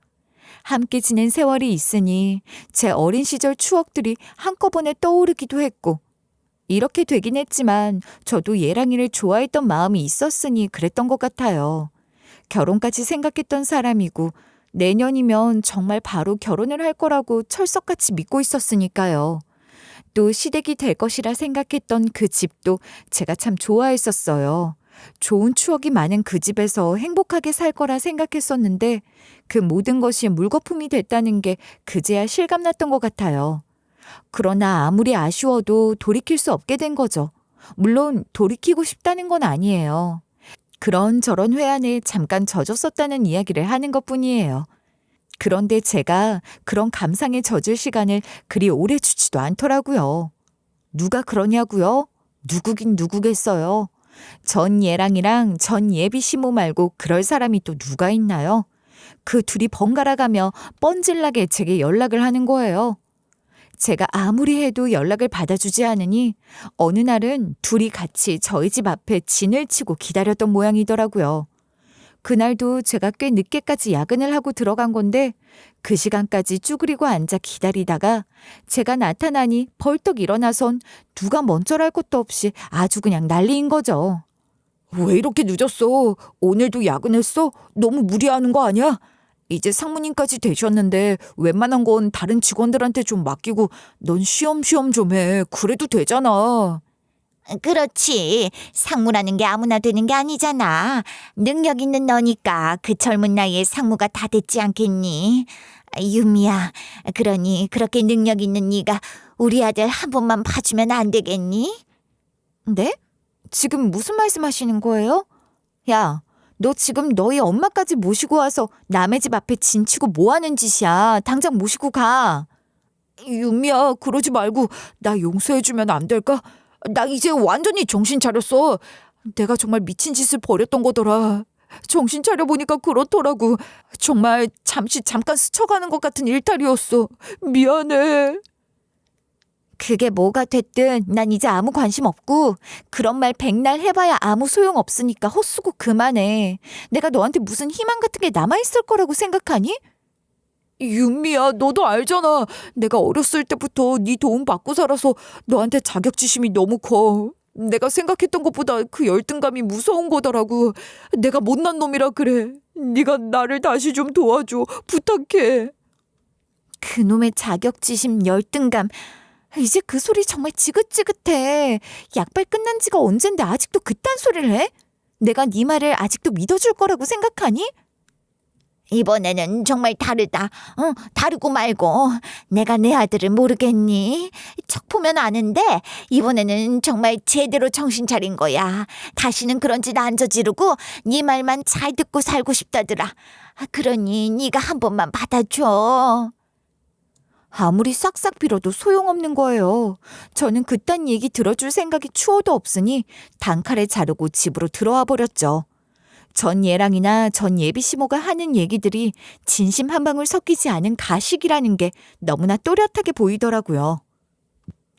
함께 지낸 세월이 있으니 제 어린 시절 추억들이 한꺼번에 떠오르기도 했고 이렇게 되긴 했지만 저도 예랑이를 좋아했던 마음이 있었으니 그랬던 것 같아요. 결혼까지 생각했던 사람이고 내년이면 정말 바로 결혼을 할 거라고 철석같이 믿고 있었으니까요. 또 시댁이 될 것이라 생각했던 그 집도 제가 참 좋아했었어요. 좋은 추억이 많은 그 집에서 행복하게 살 거라 생각했었는데 그 모든 것이 물거품이 됐다는 게 그제야 실감났던 것 같아요. 그러나 아무리 아쉬워도 돌이킬 수 없게 된 거죠. 물론 돌이키고 싶다는 건 아니에요. 그런저런 회한에 잠깐 젖었었다는 이야기를 하는 것뿐이에요. 그런데 제가 그런 감상에 젖을 시간을 그리 오래 주지도 않더라고요. 누가 그러냐고요? 누구긴 누구겠어요. 전 예랑이랑 전 예비 시모 말고 그럴 사람이 또 누가 있나요? 그 둘이 번갈아 가며 뻔질나게 제게 연락을 하는 거예요. 제가 아무리 해도 연락을 받아주지 않으니 어느 날은 둘이 같이 저희 집 앞에 진을 치고 기다렸던 모양이더라고요. 그날도 제가 꽤 늦게까지 야근을 하고 들어간 건데 그 시간까지 쭈그리고 앉아 기다리다가 제가 나타나니 벌떡 일어나선 누가 먼저랄 것도 없이 아주 그냥 난리인 거죠. 왜 이렇게 늦었어? 오늘도 야근했어? 너무 무리하는 거 아니야? 이제 상무님까지 되셨는데 웬만한 건 다른 직원들한테 좀 맡기고 넌 쉬엄쉬엄 좀 해. 그래도 되잖아. 그렇지. 상무라는 게 아무나 되는 게 아니잖아. 능력 있는 너니까 그 젊은 나이에 상무가 다 됐지 않겠니? 유미야, 그러니 그렇게 능력 있는 네가 우리 아들 한 번만 봐주면 안 되겠니? 네? 지금 무슨 말씀하시는 거예요? 야, 너 지금 너희 엄마까지 모시고 와서 남의 집 앞에 진치고 뭐 하는 짓이야. 당장 모시고 가. 윤미야, 그러지 말고 나 용서해주면 안 될까? 나 이제 완전히 정신 차렸어. 내가 정말 미친 짓을 벌였던 거더라. 정신 차려보니까 그렇더라고. 정말 잠깐 스쳐가는 것 같은 일탈이었어. 미안해. 그게 뭐가 됐든 난 이제 아무 관심 없고 그런 말 백날 해봐야 아무 소용 없으니까 헛수고 그만해. 내가 너한테 무슨 희망 같은 게 남아있을 거라고 생각하니? 윤미야, 너도 알잖아. 내가 어렸을 때부터 네 도움 받고 살아서 너한테 자격지심이 너무 커. 내가 생각했던 것보다 그 열등감이 무서운 거더라고. 내가 못난 놈이라 그래. 네가 나를 다시 좀 도와줘. 부탁해. 그놈의 자격지심 열등감. 이제 그 소리 정말 지긋지긋해. 약발 끝난 지가 언젠데 아직도 그딴 소리를 해? 내가 네 말을 아직도 믿어줄 거라고 생각하니? 이번에는 정말 다르다. 다르고 말고. 내가 내 아들을 모르겠니? 척 보면 아는데 이번에는 정말 제대로 정신 차린 거야. 다시는 그런 짓 안 저지르고 네 말만 잘 듣고 살고 싶다더라. 그러니 네가 한 번만 받아줘. 아무리 싹싹 빌어도 소용없는 거예요. 저는 그딴 얘기 들어줄 생각이 추워도 없으니 단칼에 자르고 집으로 들어와 버렸죠. 전 예랑이나 전 예비 시모가 하는 얘기들이 진심 한 방울 섞이지 않은 가식이라는 게 너무나 또렷하게 보이더라고요.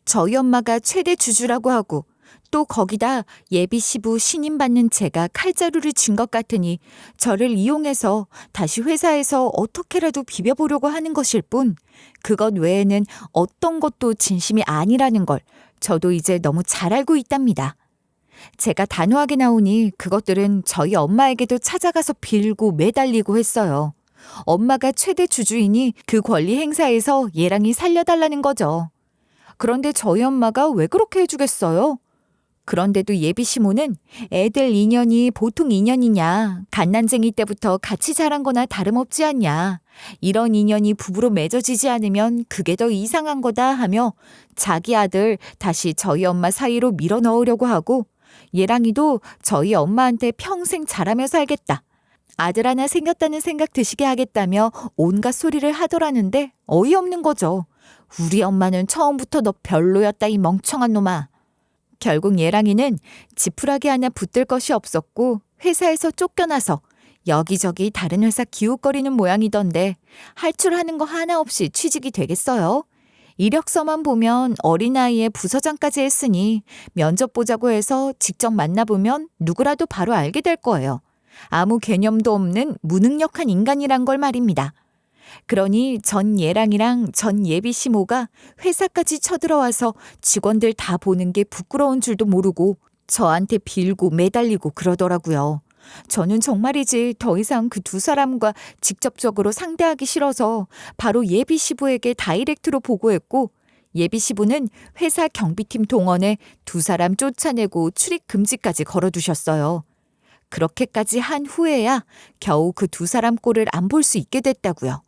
저희 엄마가 최대 주주라고 하고 또 거기다 예비 시부 신임 받는 제가 칼자루를 쥔 것 같으니 저를 이용해서 다시 회사에서 어떻게라도 비벼보려고 하는 것일 뿐 그것 외에는 어떤 것도 진심이 아니라는 걸 저도 이제 너무 잘 알고 있답니다. 제가 단호하게 나오니 그것들은 저희 엄마에게도 찾아가서 빌고 매달리고 했어요. 엄마가 최대 주주이니 그 권리 행사에서 예랑이 살려달라는 거죠. 그런데 저희 엄마가 왜 그렇게 해주겠어요? 그런데도 예비 시모는 애들 인연이 보통 인연이냐, 갓난쟁이 때부터 같이 자란 거나 다름없지 않냐, 이런 인연이 부부로 맺어지지 않으면 그게 더 이상한 거다 하며 자기 아들 다시 저희 엄마 사이로 밀어 넣으려고 하고, 예랑이도 저희 엄마한테 평생 잘하며 살겠다, 아들 하나 생겼다는 생각 드시게 하겠다며 온갖 소리를 하더라는데 어이없는 거죠. 우리 엄마는 처음부터 너 별로였다, 이 멍청한 놈아. 결국 예랑이는 지푸라기 하나 붙들 것이 없었고 회사에서 쫓겨나서 여기저기 다른 회사 기웃거리는 모양이던데 할 줄 아는 거 하나 없이 취직이 되겠어요? 이력서만 보면 어린아이에 부서장까지 했으니 면접 보자고 해서 직접 만나보면 누구라도 바로 알게 될 거예요. 아무 개념도 없는 무능력한 인간이란 걸 말입니다. 그러니 전 예랑이랑 전 예비 시모가 회사까지 쳐들어와서 직원들 다 보는 게 부끄러운 줄도 모르고 저한테 빌고 매달리고 그러더라고요. 저는 정말이지 더 이상 그 두 사람과 직접적으로 상대하기 싫어서 바로 예비 시부에게 다이렉트로 보고했고, 예비 시부는 회사 경비팀 동원에 두 사람 쫓아내고 출입 금지까지 걸어두셨어요. 그렇게까지 한 후에야 겨우 그 두 사람 꼴을 안 볼 수 있게 됐다고요.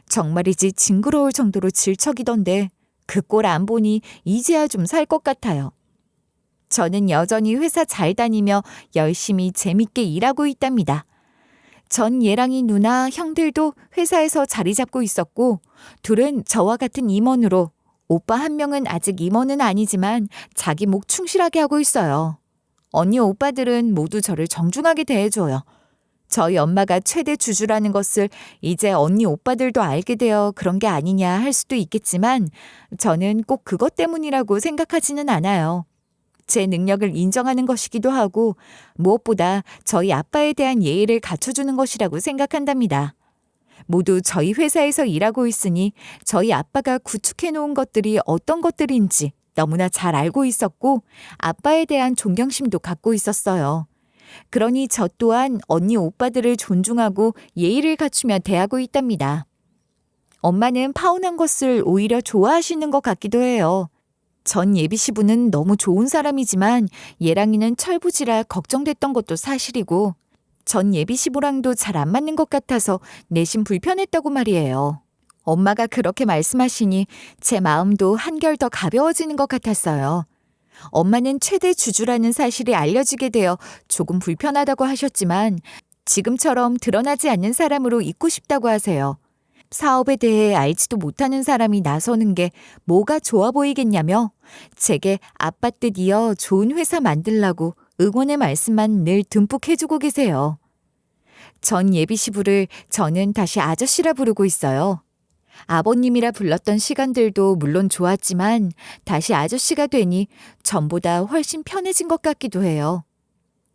정말이지 징그러울 정도로 질척이던데 그 꼴 안 보니 이제야 좀 살 것 같아요. 저는 여전히 회사 잘 다니며 열심히 재밌게 일하고 있답니다. 전 예랑이 누나 형들도 회사에서 자리 잡고 있었고, 둘은 저와 같은 임원으로, 오빠 한 명은 아직 임원은 아니지만 자기 목 충실하게 하고 있어요. 언니 오빠들은 모두 저를 정중하게 대해줘요. 저희 엄마가 최대 주주라는 것을 이제 언니 오빠들도 알게 되어 그런 게 아니냐 할 수도 있겠지만 저는 꼭 그것 때문이라고 생각하지는 않아요. 제 능력을 인정하는 것이기도 하고 무엇보다 저희 아빠에 대한 예의를 갖춰주는 것이라고 생각한답니다. 모두 저희 회사에서 일하고 있으니 저희 아빠가 구축해 놓은 것들이 어떤 것들인지 너무나 잘 알고 있었고 아빠에 대한 존경심도 갖고 있었어요. 그러니 저 또한 언니 오빠들을 존중하고 예의를 갖추며 대하고 있답니다. 엄마는 파혼한 것을 오히려 좋아하시는 것 같기도 해요. 전 예비 시부는 너무 좋은 사람이지만 예랑이는 철부지라 걱정됐던 것도 사실이고 전 예비 시부랑도 잘 안 맞는 것 같아서 내심 불편했다고 말이에요. 엄마가 그렇게 말씀하시니 제 마음도 한결 더 가벼워지는 것 같았어요. 엄마는 최대 주주라는 사실이 알려지게 되어 조금 불편하다고 하셨지만 지금처럼 드러나지 않는 사람으로 있고 싶다고 하세요. 사업에 대해 알지도 못하는 사람이 나서는 게 뭐가 좋아 보이겠냐며 제게 아빠 뜻 이어 좋은 회사 만들라고 응원의 말씀만 늘 듬뿍 해주고 계세요. 전 예비 시부를 저는 다시 아저씨라 부르고 있어요. 아버님이라 불렀던 시간들도 물론 좋았지만 다시 아저씨가 되니 전보다 훨씬 편해진 것 같기도 해요.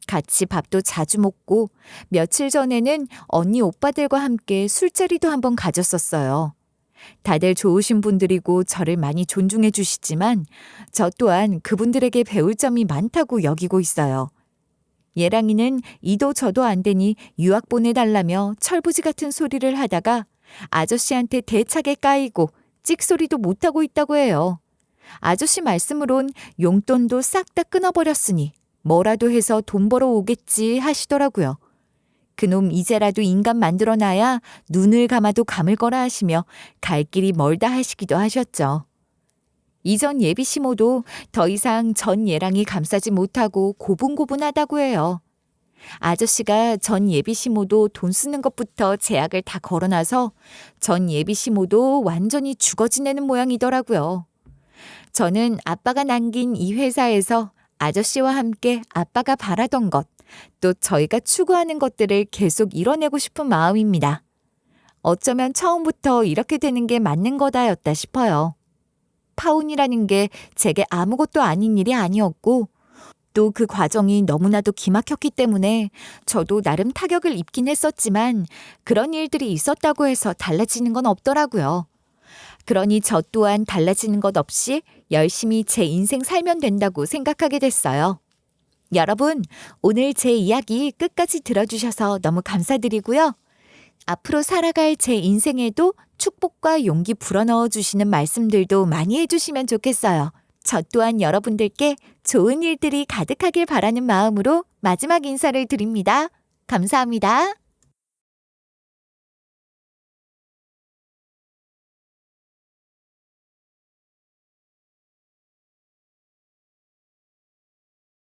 같이 밥도 자주 먹고 며칠 전에는 언니 오빠들과 함께 술자리도 한번 가졌었어요. 다들 좋으신 분들이고 저를 많이 존중해 주시지만 저 또한 그분들에게 배울 점이 많다고 여기고 있어요. 예랑이는 이도 저도 안 되니 유학 보내달라며 철부지 같은 소리를 하다가 아저씨한테 대차게 까이고 찍소리도 못하고 있다고 해요. 아저씨 말씀으론 용돈도 싹 다 끊어버렸으니 뭐라도 해서 돈 벌어 오겠지 하시더라고요. 그놈 이제라도 인간 만들어놔야 눈을 감아도 감을 거라 하시며 갈 길이 멀다 하시기도 하셨죠. 이전 예비 시모도 더 이상 전 예랑이 감싸지 못하고 고분고분하다고 해요. 아저씨가 전 예비 시모도 돈 쓰는 것부터 제약을 다 걸어놔서 전 예비 시모도 완전히 죽어 지내는 모양이더라고요. 저는 아빠가 남긴 이 회사에서 아저씨와 함께 아빠가 바라던 것, 또 저희가 추구하는 것들을 계속 이뤄내고 싶은 마음입니다. 어쩌면 처음부터 이렇게 되는 게 맞는 거다였다 싶어요. 파혼이라는 게 제게 아무것도 아닌 일이 아니었고 또 그 과정이 너무나도 기막혔기 때문에 저도 나름 타격을 입긴 했었지만 그런 일들이 있었다고 해서 달라지는 건 없더라고요. 그러니 저 또한 달라지는 것 없이 열심히 제 인생 살면 된다고 생각하게 됐어요. 여러분, 오늘 제 이야기 끝까지 들어주셔서 너무 감사드리고요. 앞으로 살아갈 제 인생에도 축복과 용기 불어넣어 주시는 말씀들도 많이 해주시면 좋겠어요. 저 또한 여러분들께 좋은 일들이 가득하길 바라는 마음으로 마지막 인사를 드립니다. 감사합니다.